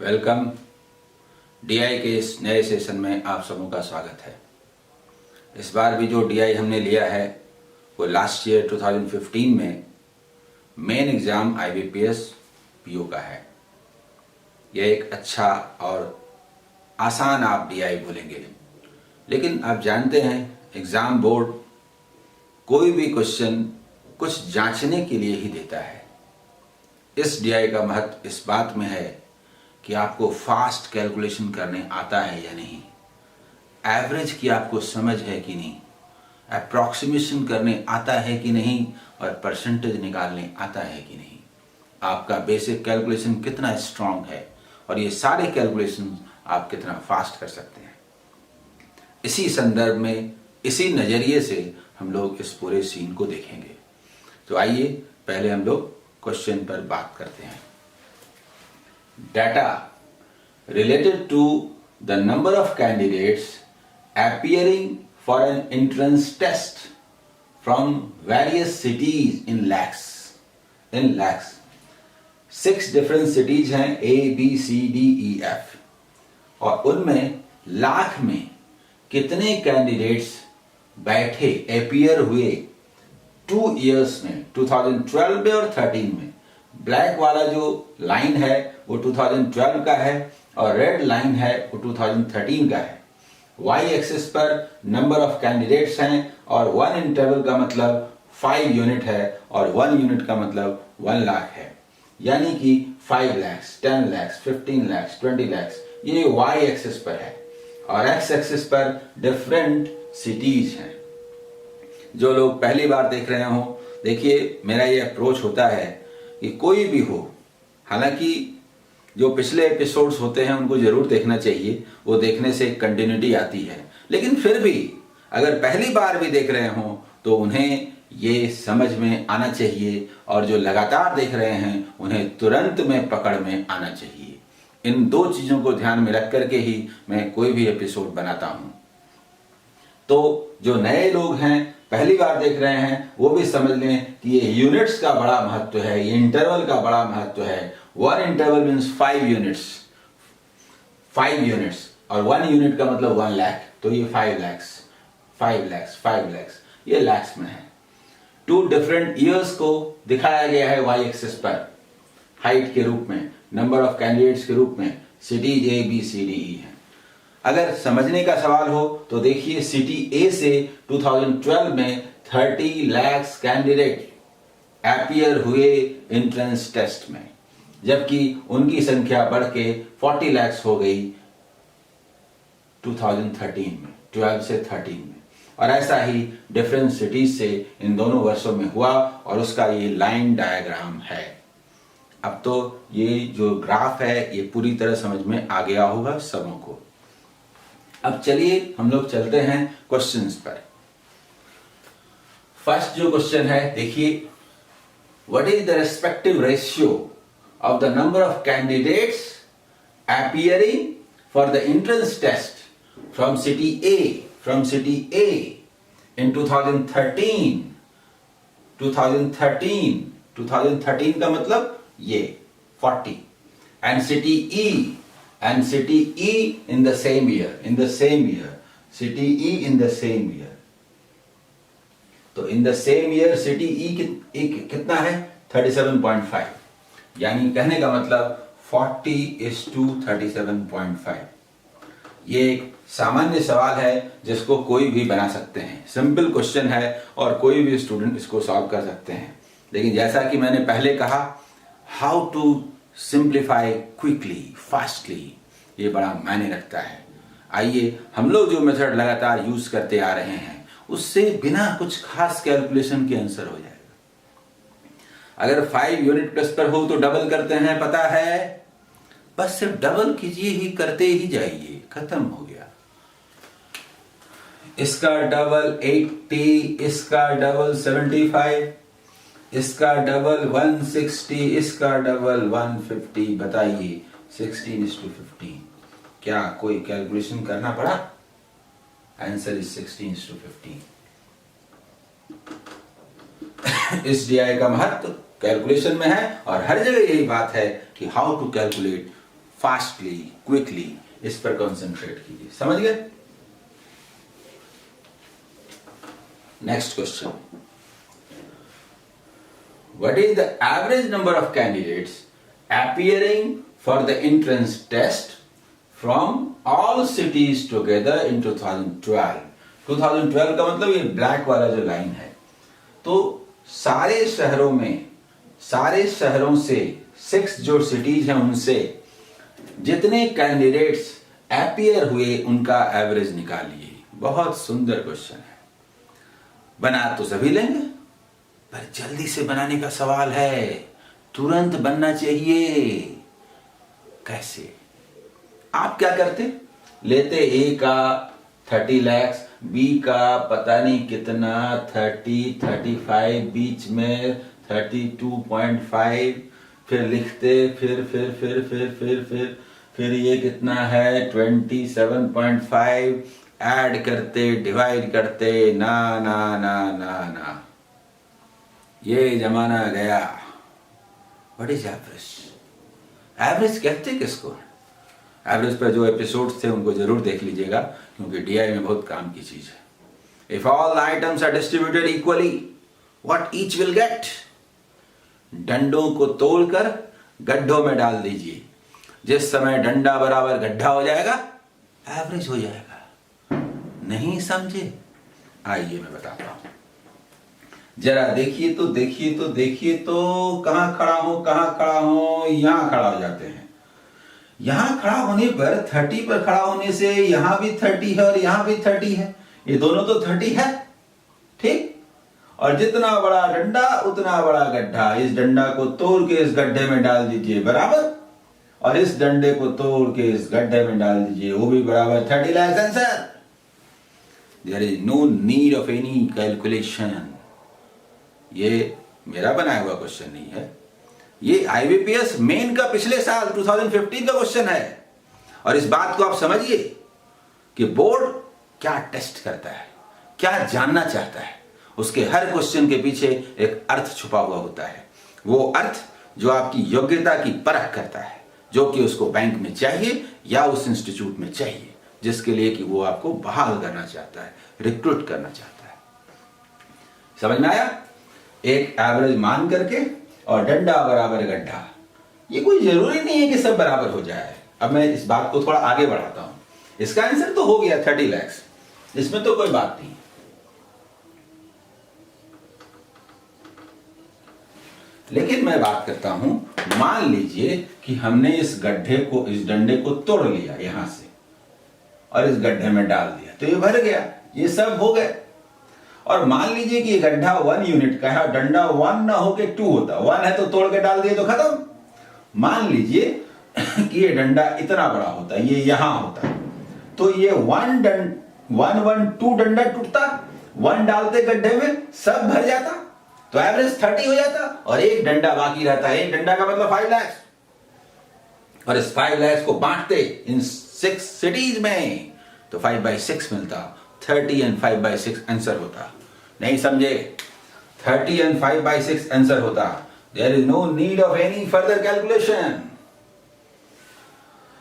Welcome. DI के इस नए सेशन में आप सबों का स्वागत है। इस बार भी जो डीआई हमने लिया है वो लास्ट ईयर 2015 में मेन एग्ज़ाम आईबीपीएस पीओ का है। यह एक अच्छा और आसान आप डीआई बोलेंगे, लेकिन आप जानते हैं एग्ज़ाम बोर्ड कोई भी क्वेश्चन कुछ जांचने के लिए ही देता है। इस डीआई का महत्व इस बात में है कि आपको फास्ट कैलकुलेशन करने आता है या नहीं, एवरेज की आपको समझ है कि नहीं, अप्रॉक्सीमेशन करने आता है कि नहीं और परसेंटेज निकालने आता है कि नहीं, आपका बेसिक कैलकुलेशन कितना स्ट्रांग है और ये सारे कैलकुलेशन आप कितना फास्ट कर सकते हैं। इसी संदर्भ में, इसी नज़रिए से हम लोग इस पूरे सीन को देखेंगे। तो आइए पहले हम लोग क्वेश्चन पर बात करते हैं। Data related to the number of candidates appearing for an entrance test from various cities in lakhs. In lakhs. 6 different cities हैं A, B, C, D, E, F और उनमें लाख में कितने कैंडिडेट्स बैठे अपीयर हुए 2 years में, 2012 में और 13 में। ब्लैक वाला जो लाइन है वो 2012 का है और रेड लाइन है वो 2013 का है। वाई एक्सिस पर नंबर ऑफ कैंडिडेट्स हैं और 1 इंटरवल का मतलब 5 यूनिट है और 1 यूनिट का मतलब 1 लाख है, यानी कि 5 लाख, 10 लाख, 15 लाख, 20 लाख, ये वाई एक्सिस पर है और एक्स एक्सिस पर डिफरेंट सिटीज हैं। जो लोग पहली बार देख रहे हो, देखिए मेरा ये अप्रोच होता है कि कोई भी हो, हालांकि जो पिछले एपिसोड्स होते हैं उनको जरूर देखना चाहिए, वो देखने से कंटिन्यूटी आती है, लेकिन फिर भी अगर पहली बार भी देख रहे हो तो उन्हें ये समझ में आना चाहिए और जो लगातार देख रहे हैं उन्हें तुरंत में पकड़ में आना चाहिए। इन 2 चीज़ों को ध्यान में रख करके ही मैं कोई भी एपिसोड बनाता हूं। तो जो नए लोग हैं, पहली बार देख रहे हैं, वो भी समझ लें कि ये यूनिट्स का बड़ा महत्व है, ये इंटरवल का बड़ा महत्व है। 1 इंटरवल मीन्स 5 यूनिट्स, 5 यूनिट्स और 1 यूनिट का मतलब 1 लाख, तो ये 5 लाख, 5 लाख, 5 लाख, ये लाख्स में है। 2 डिफरेंट ईयर्स को दिखाया गया है वाई एक्सिस पर, हाइट के रूप में, नंबर ऑफ कैंडिडेट्स के रूप में, cities A, B, C, D, E है। अगर समझने का सवाल हो तो देखिए सिटी ए से 2012 में 30 लाख कैंडिडेट अपीयर हुए एंट्रेंस टेस्ट में, जबकि उनकी संख्या बढ़ के 40 लाख हो गई 2013 में, 12 से 13 में। और ऐसा ही डिफरेंट सिटीज से इन दोनों वर्षों में हुआ और उसका ये लाइन डायग्राम है। अब तो ये जो ग्राफ है ये पूरी तरह समझ में आ गया होगा सबों को। अब चलिए हम लोग चलते हैं क्वेश्चंस पर। फर्स्ट जो क्वेश्चन है, देखिए, what is the respective ratio of the number of candidates appearing for the entrance test from city A in 2013 का मतलब ये 40 and city E and city E in the same year, city E in the same year. तो in the same year city E कितना है 37.5, यानी कहने का मतलब 40:37.5। ये एक सामान्य सवाल है जिसको कोई भी बना सकते हैं, सिंपल क्वेश्चन है और कोई भी स्टूडेंट इसको सॉल्व कर सकते हैं। लेकिन जैसा कि मैंने पहले कहा, how to simplify quickly, fastly, ये बड़ा मायने रखता है। आइए हम लोग जो मेथड लगातार यूज करते आ रहे हैं उससे बिना कुछ खास कैलकुलेशन के आंसर हो जाएगा। अगर 5 यूनिट प्लस पर हो तो डबल करते हैं, पता है, बस सिर्फ डबल कीजिए ही, करते ही जाइए, खत्म हो गया। इसका डबल 80, इसका डबल 75, इसका डबल 160, इसका डबल 150, बताइए 16:15। क्या कोई कैलकुलेशन करना पड़ा? Answer is 16:15। इस डीआई का महत्व कैलकुलेशन में है और हर जगह यही बात है कि how to calculate fastly, quickly, इस पर कंसंट्रेट कीजिए। समझ गए? Next question, what is the average number of candidates appearing for the entrance test from all cities together in 2012? 2012 का मतलब ये ब्लैक वाला जो लाइन है, तो सारे शहरों से 6 जो सिटीज हैं उनसे जितने कैंडिडेट्स अपीयर हुए उनका एवरेज निकालिए। बहुत सुंदर क्वेश्चन है। बना तो सभी लेंगे, पर जल्दी से बनाने का सवाल है, तुरंत बनना चाहिए। कैसे? आप क्या करते? लेते ए का 30 लाख, बी का पता नहीं कितना 30, 35, बीच में 32.5, फिर लिखते, फिर ये कितना है 27.5, ऐड करते, डिवाइड करते। ना ना ना ना ना, ये जमाना गया। What is average? एवरेज कहते किसको? एवरेज पर जो एपिसोड्स थे उनको जरूर देख लीजिएगा, क्योंकि डीआई में बहुत काम की चीज है। If all items are distributed equally, what each will get? डंडों को तोड़कर गड्ढों में डाल दीजिए। जिस समय डंडा बराबर गड्ढा हो जाएगा, एवरेज हो जाएगा। नहीं समझे? आइए मैं बताता हूं। जरा देखिए तो कहां खड़ा हूं, यहां खड़ा हो जाते हैं। यहां खड़ा होने पर 30 पर खड़ा होने से यहां भी 30 है और यहां भी 30 है, ये दोनों तो 30 है, ठीक। और जितना बड़ा डंडा उतना बड़ा गड्ढा। इस डंडा को तोड़ के इस गड्ढे में डाल दीजिए, बराबर। और इस डंडे को तोड़ के इस गड्ढे में डाल दीजिए, वो भी बराबर। 30 lakh answer. There is no need of any calculation. ये मेरा बनाया हुआ क्वेश्चन नहीं है, ये आईबीपीएस मेन का पिछले साल 2015 का क्वेश्चन है। और इस बात को आप समझिए कि बोर्ड क्या टेस्ट करता है, क्या जानना चाहता है। उसके हर क्वेश्चन के पीछे एक अर्थ छुपा हुआ होता है। वो अर्थ जो आपकी योग्यता की परख करता है, जो कि उसको बैंक में चाहिए या उस इंस्टीट्यूट में चाहिए जिसके लिए कि वो आपको बहाल करना चाहता है, रिक्रूट करना चाहता है। समझ में आया? एक एवरेज मान करके और डंडा बराबर गड्ढा। ये कोई जरूरी नहीं है कि सब बराबर हो जाए। अब मैं इस बात को थोड़ा आगे बढ़ाता हूं। इसका आंसर तो हो गया 30 लाख, इसमें तो कोई बात नहीं। लेकिन मैं बात करता हूं, मान लीजिए कि हमने इस गड्ढे को, इस डंडे को तोड़ लिया यहां से और इस गड्ढे में डाल दिया, तो ये भर गया, ये सब हो गए। और मान लीजिए कि ये गड्ढा 1 यूनिट का है और डंडा 1 ना होके 2 होता। 1 है तो तोड़ के डाल दिए तो खत्म। मान लीजिए कि ये डंडा इतना बड़ा होता, ये यहां होता, तो ये 2 डंडा टूटता, 1 डालते गड्ढे में, सब भर जाता, तो एवरेज 30 हो जाता और एक डंडा बाकी रहता है। एक डंडा का मतलब 5 लाख, और इस 5 लाख को बांटते इन 6 सिटीज में, तो 5/6 मिलता। 30 and 5/6 आंसर होता। नहीं समझे? 30 and 5/6 आंसर होता। There is no need of any further calculation।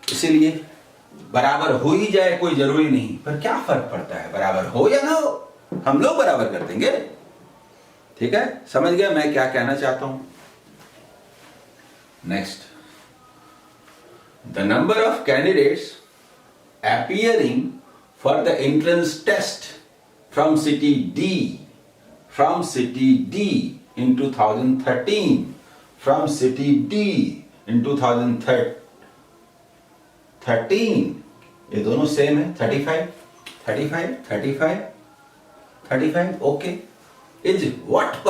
इसीलिए बराबर हो ही जाए कोई जरूरी नहीं, पर क्या फर्क पड़ता है बराबर हो या ना हो, हम लोग बराबर कर देंगे। ठीक है? समझ गया मैं क्या कहना चाहता हूं? Next, the number of candidates appearing for the entrance test from city D in 2013, from city D in 2013, ये दोनों सेम है। 35 okay. Is what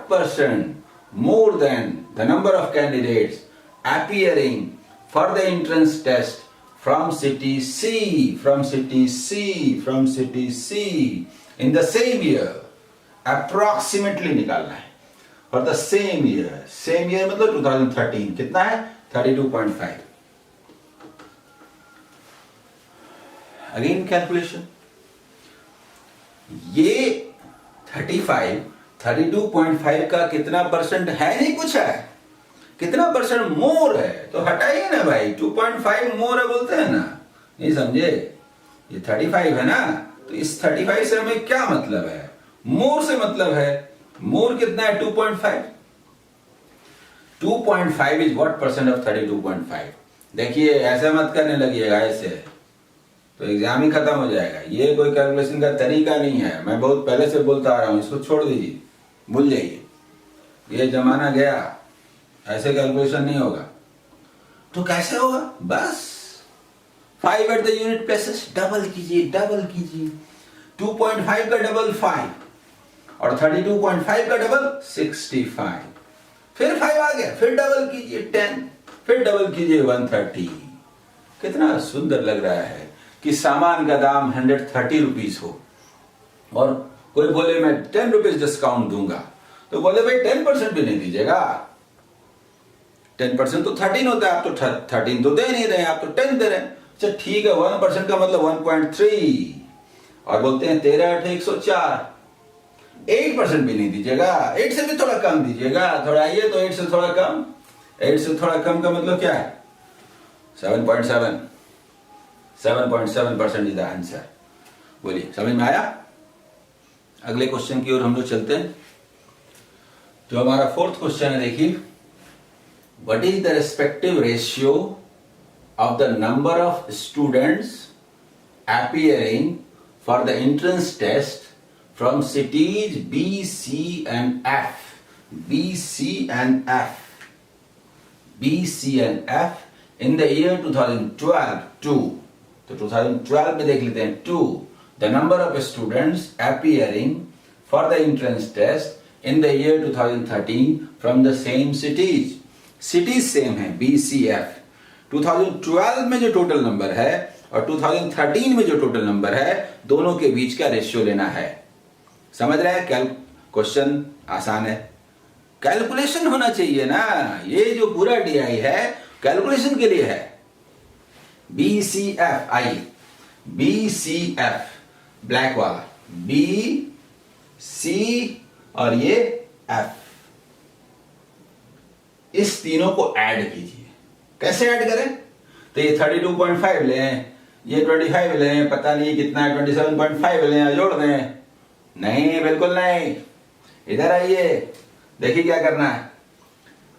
percent more than the number of candidates appearing for the entrance test from city C in the same year? Approximately निकालना है। For the same year मतलब 2013 कितना है? 32.5। Again calculation, ये 32.5 का कितना परसेंट है, नहीं पूछा है, कितना परसेंट मोर है, तो हटाइए ना भाई, 2.5 मोर है बोलते हैं ना, नहीं समझे, ये 35 है ना, तो इस 35 से हमें क्या मतलब है, मोर से मतलब है, मोर कितना है 2.5, 2.5 इज व्हाट परसेंट ऑफ 32.5। देखिए ऐसे मत करने लगिएगा, ऐसे तो एग्जाम ही खत्म हो जाएगा, ये कोई कैलकुलेशन का तरीका नहीं है, मैं बहुत पहले से बोलता आ रहा हूं, इसको छोड़ दीजिए, भूल जाइए, ये जमाना गया, ऐसे कैलकुलेशन नहीं होगा। तो कैसे होगा, बस 5 at the unit places, double कीजिए, डबल कीजिए, 2.5 का डबल 5 और 32.5 का डबल 65, फिर 5 आ गया, फिर डबल कीजिए 10, फिर डबल कीजिए 130। कितना सुंदर लग रहा है कि सामान का दाम 130 रुपीज हो और कोई बोले मैं 10 रुपीज डिस्काउंट दूंगा, तो बोले भाई 10% भी नहीं दीजिएगा, 10% तो 13 होता है, आप तो 13 तो दे नहीं रहे, आप तो 10 दे रहे हैं, अच्छा ठीक है, 1% का मतलब 1.3 और बोलते हैं 13 8 104, 8% भी नहीं दीजिएगा, 8 से भी थोड़ा कम दीजिएगा, थोड़ा आइए तो 8 से थोड़ा कम, 8 से थोड़ा कम का मतलब क्या है, 7.7, 7.7% इज द आंसर। बोलिए समझ में आया। अगले क्वेश्चन की ओर हम लोग चलते हैं, जो हमारा फोर्थ क्वेश्चन है, देखिए, what is the respective ratio of the number of students appearing for the entrance test from cities B, C and F, B, C and F, B, C and F in the year 2012 to, तो 2012 में देख लेते हैं, to the number of students appearing for the entrance test in the year 2013 from the same cities, cities same है B, C, F, 2012 में जो total number है और 2013 में जो टोटल नंबर है, दोनों के बीच का रेशियो लेना है। समझ रहे हैं, क्वेश्चन आसान है, कैलकुलेशन होना चाहिए ना, ये जो पूरा डीआई है कैलकुलेशन के लिए है। बी सी एफ, आइए बी सी एफ, ब्लैक वाला बी सी और ये एफ, इस तीनों को ऐड कीजिए। कैसे ऐड करें, तो ये 32.5 लें, ये 25 लें, पता नहीं कितना है 27.5 लें, जोड़ दें, नहीं बिल्कुल नहीं, इधर आइए, देखिए क्या करना है।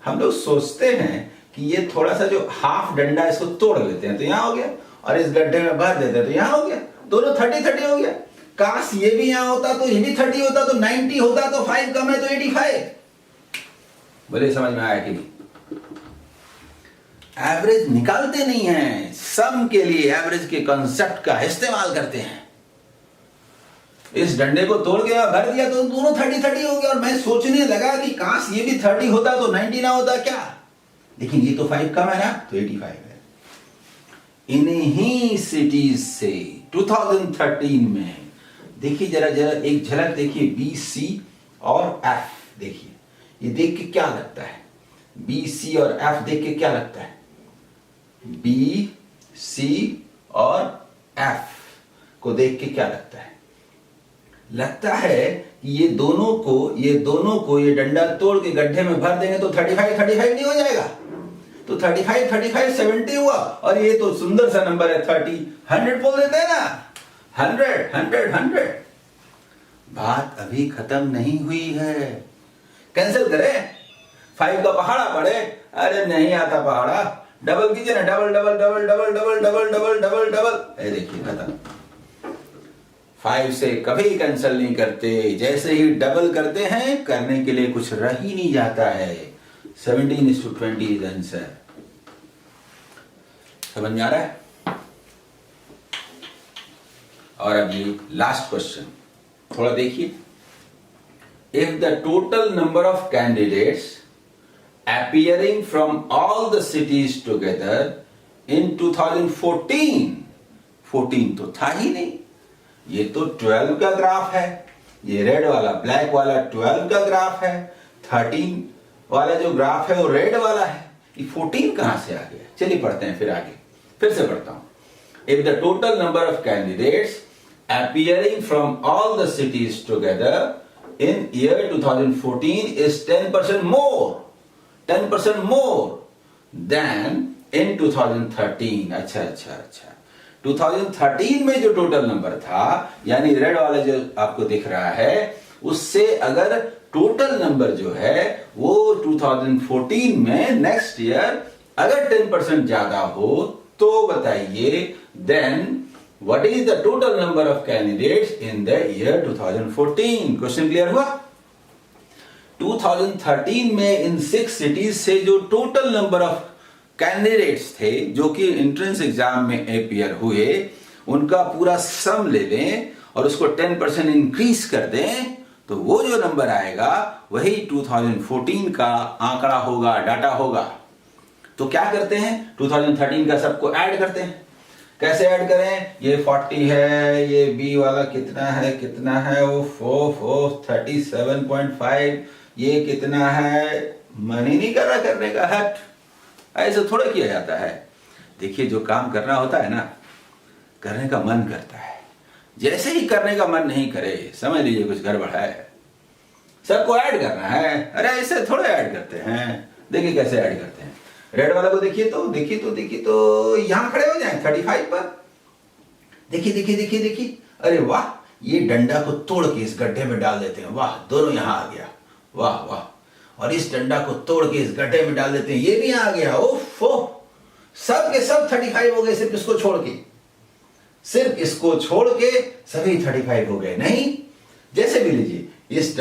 हम लोग सोचते हैं कि ये थोड़ा सा जो हाफ डंडा है इसको तोड़ लेते हैं तो यहां हो गया, और इस गड्ढे में भर देते हैं तो यहां हो गया, दोनों 30-30 हो गया। काश ये भी यहां होता तो ये भी 30 होता, तो 90 होता, तो 5 कम है तो 85। बोले समझ में आया कि नहीं। एवरेज निकालते नहीं हैं, सम के लिए एवरेज के कांसेप्ट का इस्तेमाल करते हैं। इस डंडे को तोड़ के भर दिया तो दोनों 30-30 हो गया, और मैं सोचने लगा कि काश ये भी 30 होता तो 90 ना होता क्या, लेकिन ये तो 5 कम है ना, तो 85 है। इन्हीं सिटीज से 2013 में देखिए, जरा एक झलक देखिए, बी सी और एफ, देखिए ये देख के क्या लगता है, बी सी और एफ देख के क्या लगता है, बी सी और एफ को देख के क्या लगता है, लगता है कि ये दोनों को ये डंडा तोड़ के गड्ढे में भर देंगे तो 35 नहीं हो जाएगा, तो 35 70 हुआ, और ये तो सुंदर सा नंबर है 30, 100 बोल देते हैं ना, 100। बात अभी खत्म नहीं हुई है, कैंसिल करें, 5 का पहाड़ा पड़े, अरे नहीं आता पहाड़ा, डबल कीजिए ना, डबल, ये देखिए खत्म। 5 से कभी कैंसिल नहीं करते, जैसे ही डबल करते हैं करने के लिए कुछ रह ही नहीं जाता है। 17:20 इज आंसर। समझ में आ रहा है। और अभी लास्ट क्वेश्चन थोड़ा देखिए, if the total number of candidates appearing from all the cities together in 2014, 14 तो था ही नहीं, ये तो 12 का ग्राफ है, ये रेड वाला ब्लैक वाला 12 का ग्राफ है, 13 वाला जो ग्राफ है वो रेड वाला है, ये 14 कहां से आ गया। चलिए पढ़ते हैं, फिर आगे फिर से पढ़ता हूं। If the total number of candidates appearing from all the cities together in year 2014 is 10% more, 10% more then in 2013। अच्छा 2013 में जो टोटल नंबर था, यानी रेड वाला जो आपको दिख रहा है, उससे अगर टोटल नंबर जो है वो 2014 में नेक्स्ट ईयर अगर 10% ज्यादा हो तो बताइए then what is the total number of candidates in the year 2014। Question clear हुआ? 2013 में इन 6 सिटीज से जो टोटल नंबर ऑफ कैंडिडेट्स थे जो कि एंट्रेंस एग्जाम में अपीयर हुए, उनका पूरा सम ले लें और उसको 10% इंक्रीज कर दें, तो वो जो नंबर आएगा वही 2014 का आंकड़ा होगा, डाटा होगा। तो क्या करते हैं, 2013 का सबको ऐड करते हैं। कैसे ऐड करें? ये 40 है, ये बी वाला कितना है वो 37.5, ये कितना है, मन ही नहीं कर रहा करने का, हट, ऐसे थोड़ा किया जाता है। देखिए जो काम करना होता है ना, करने का मन करता है, जैसे ही करने का मन नहीं करे समझ लीजिए कुछ गड़बड़ है। सबको ऐड करना है, अरे ऐसे थोड़े ऐड करते हैं। देखिए कैसे ऐड करते हैं। रेड वाला को देखिए तो यहां खड़े हो जाए 35 पर। देखिए, अरे वाह, ये डंडा को तोड़ के इस गड्ढे में डाल देते हैं। वाह, दोनों यहां आ गया, वाह। और इस डंडा को तोड़ के इस गड्ढे में डाल देते हैं, ये भी यहां आ गया। ओफो, सब के सब 35 हो गए, सिर्फ इसको छोड़ के सभी 35 हो गए। नहीं, जैसे भी लीजिए, इस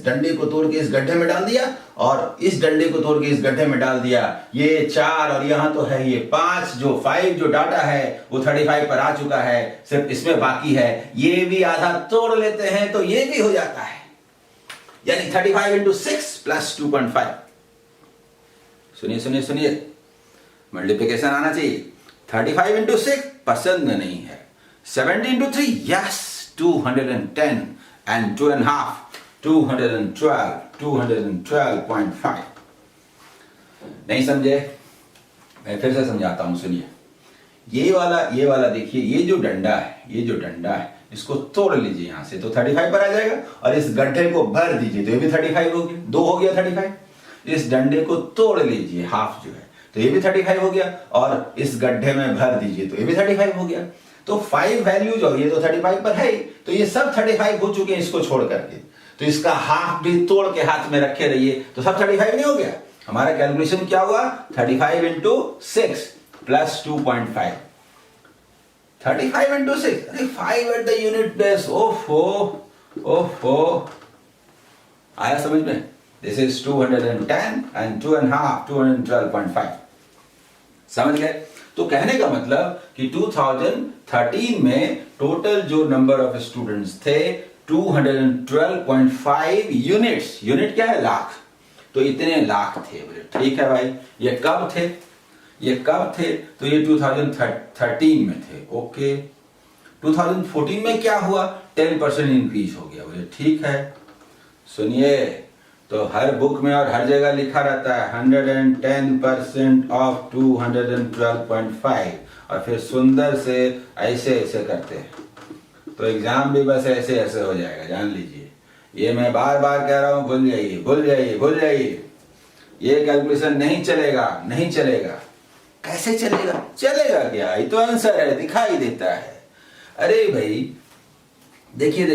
डंडे को तोड़ के इस गड्ढे में डाल दिया और इस डंडे को तोड़ के इस गड्ढे में डाल दिया। ये 4 और यहां तो है ये 5, जो 5 जो डाटा है वो 35 पर आ चुका है, सिर्फ इसमें बाकी है। ये भी आधा तोड़ लेते हैं तो ये भी हो जाता है, यानी 35 into 6 plus 2.5। सुनिए, मल्टीप्लिकेशन आना चाहिए। 35 into 6 पसंद नहीं है। 70 into 3 यस 210 and 2.5 212.5। नहीं समझे? मैं फिर से समझाता हूं, सुनिए। ये वाला देखिए, ये जो डंडा है इसको तोड़ लीजिए यहां से तो 35 पर आ जाएगा, और इस गड्ढे को भर दीजिए तो ये भी 35 हो गया, 2 हो गया 35। इस डंडे को तोड़ लीजिए हाफ जो है तो ये भी 35 हो गया, और इस गड्ढे में भर दीजिए तो ये भी 35 हो गया। तो 5 वैल्यू जो ये तो 35 पर है, तो ये सब 35 हो चुके हैं इसको छोड़ करके। तो इसका हाफ भी तोड़ के हाथ में रखे रहिए तो सब 35 नहीं हो गया। हमारा कैलकुलेशन क्या हुआ? 35 into 6 plus 2.5। 35 into 6, अरे 5 at the unit place। ओफो, आया समझ में? This is 210 and 2.5 212.5। समझ गए? तो कहने का मतलब कि 2013 में टोटल जो नंबर ऑफ स्टूडेंट्स थे 212.5 यूनिट्स। यूनिट क्या है? लाख। तो इतने लाख थे। बोले ठीक है भाई, ये कब थे? तो ये 2013 में थे। ओके, 2014 में क्या हुआ? 10% इंक्रीज हो गया। बोले ठीक है। सुनिए, तो हर बुक में और हर जगह लिखा रहता है 110% ऑफ 212.5, और फिर सुंदर से ऐसे करते हैं तो एग्जाम भी बस ऐसे हो जाएगा, जान लीजिए। ये मैं बार बार कह रहा हूं, भूल जाइए। ये कैलकुलेशन नहीं चलेगा। कैसे चलेगा क्या? ये तो आंसर है, दिखाई देता है। अरे भाई देखिए,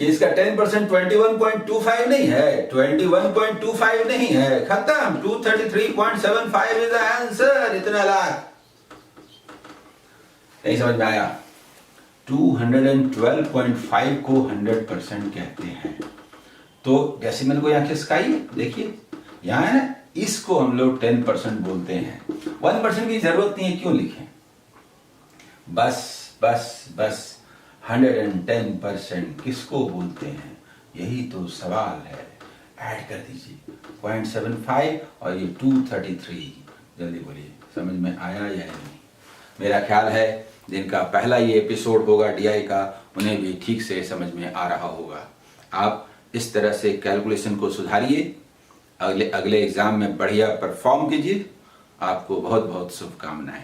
इसका 10% 21.25 नहीं है, 21.25 नहीं है, खत्म। 233.75 इज द आंसर। इतना लाख नहीं समझ में आया? 212.5 को 100% कहते हैं। तो डेसिमल को यहां खिसकाइए, देखिए यहां है ना, इसको हम लोग 10% बोलते हैं। 1% की जरूरत नहीं है, क्यों लिखें? बस 110% किसको बोलते हैं, यही तो सवाल है। ऐड कर दीजिए 0.75 और ये 233। जल्दी बोलिए, समझ में आया या नहीं? मेरा ख्याल है जिनका पहला ये एपिसोड होगा डीआई का, उन्हें भी ठीक से समझ में आ रहा होगा। आप इस तरह से कैलकुलेशन को सुधारिए, अगले एग्जाम में बढ़िया परफॉर्म कीजिए। आपको बहुत बहुत शुभकामनाएं।